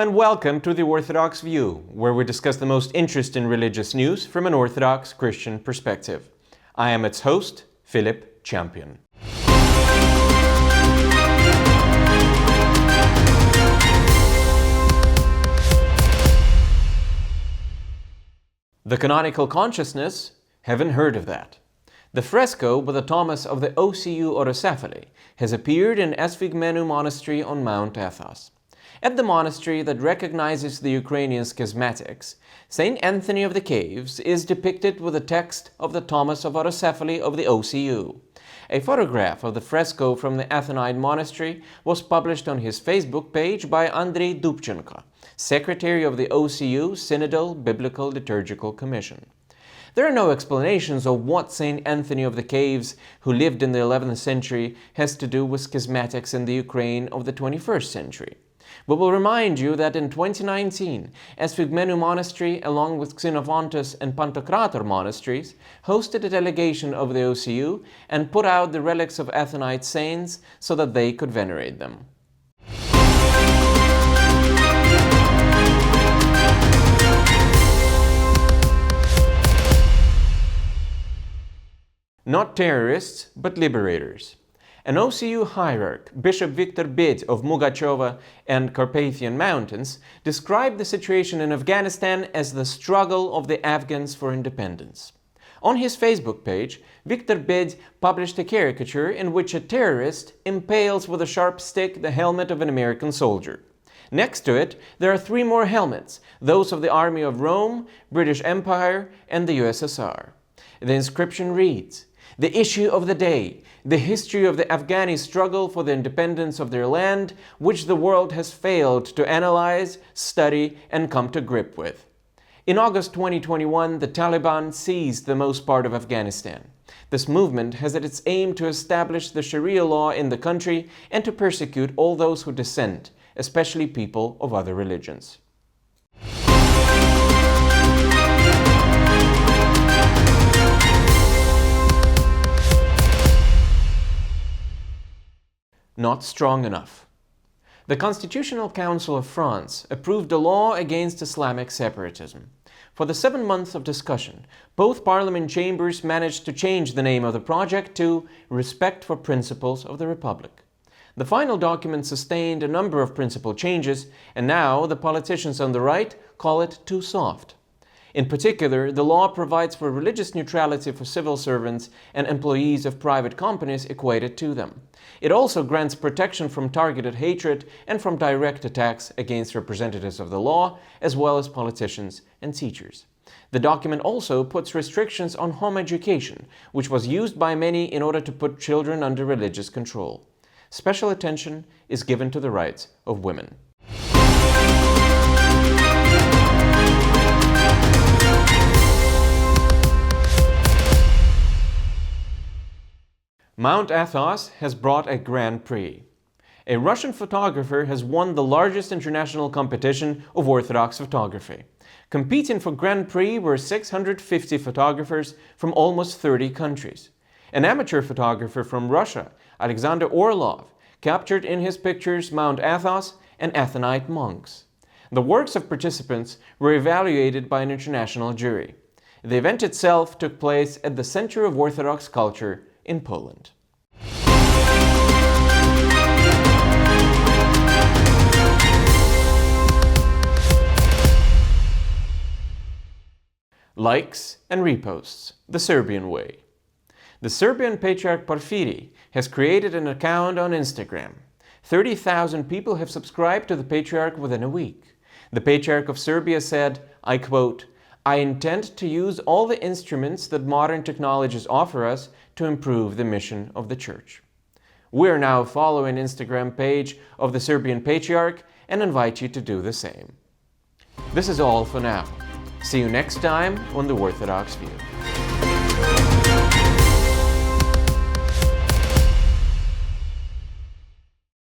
and welcome to the Orthodox View, where we discuss the most interesting religious news from an Orthodox Christian perspective. I am its host, Philip Champion. The canonical consciousness? Haven't heard of that. The fresco with the Thomas of the OCU autocephaly has appeared in Esfigmenu Monastery on Mount Athos. At the monastery that recognizes the Ukrainian schismatics, Saint Anthony of the Caves is depicted with the text of the Thomas of autocephaly of the OCU. A photograph of the fresco from the Athonite monastery was published on his Facebook page by Andrei Dubchenko, secretary of the OCU Synodal Biblical Liturgical Commission. There are no explanations of what Saint Anthony of the Caves, who lived in the 11th century, has to do with schismatics in the Ukraine of the 21st century. We will remind you that in 2019, Esfigmenu Monastery, along with Xenophantus and Pantocrator monasteries, hosted a delegation of the OCU and put out the relics of Athonite saints so that they could venerate them. Not terrorists, but liberators. An OCU hierarch, Bishop Viktor Bed of Mugacheva and Carpathian Mountains, described the situation in Afghanistan as the struggle of the Afghans for independence. On his Facebook page, Viktor Bed published a caricature in which a terrorist impales with a sharp stick the helmet of an American soldier. Next to it, there are three more helmets, those of the Army of Rome, British Empire, and the USSR. The inscription reads, "The issue of the day, the history of the Afghani struggle for the independence of their land, which the world has failed to analyze, study, and come to grip with." In August 2021, the Taliban seized the most part of Afghanistan. This movement has at its aim to establish the Sharia law in the country and to persecute all those who dissent, especially people of other religions. Not strong enough. The Constitutional Council of France approved a law against Islamic separatism. For the 7 months of discussion, both parliament chambers managed to change the name of the project to Respect for Principles of the Republic. The final document sustained a number of principal changes, and now the politicians on the right call it too soft. In particular, the law provides for religious neutrality for civil servants and employees of private companies equated to them. It also grants protection from targeted hatred and from direct attacks against representatives of the law, as well as politicians and teachers. The document also puts restrictions on home education, which was used by many in order to put children under religious control. Special attention is given to the rights of women. Mount Athos has brought a Grand Prix. A Russian photographer has won the largest international competition of Orthodox photography. Competing for Grand Prix were 650 photographers from almost 30 countries. An amateur photographer from Russia, Alexander Orlov, captured in his pictures Mount Athos and Athonite monks. The works of participants were evaluated by an international jury. The event itself took place at the Center of Orthodox Culture in Poland. Likes and reposts, the Serbian way. The Serbian Patriarch Porphyry has created an account on Instagram. 30,000 people have subscribed to the Patriarch within a week. The Patriarch of Serbia said, I quote, "I intend to use all the instruments that modern technologies offer us to improve the mission of the Church." We are now following Instagram page of the Serbian Patriarch and invite you to do the same. This is all for now. See you next time on the Orthodox View.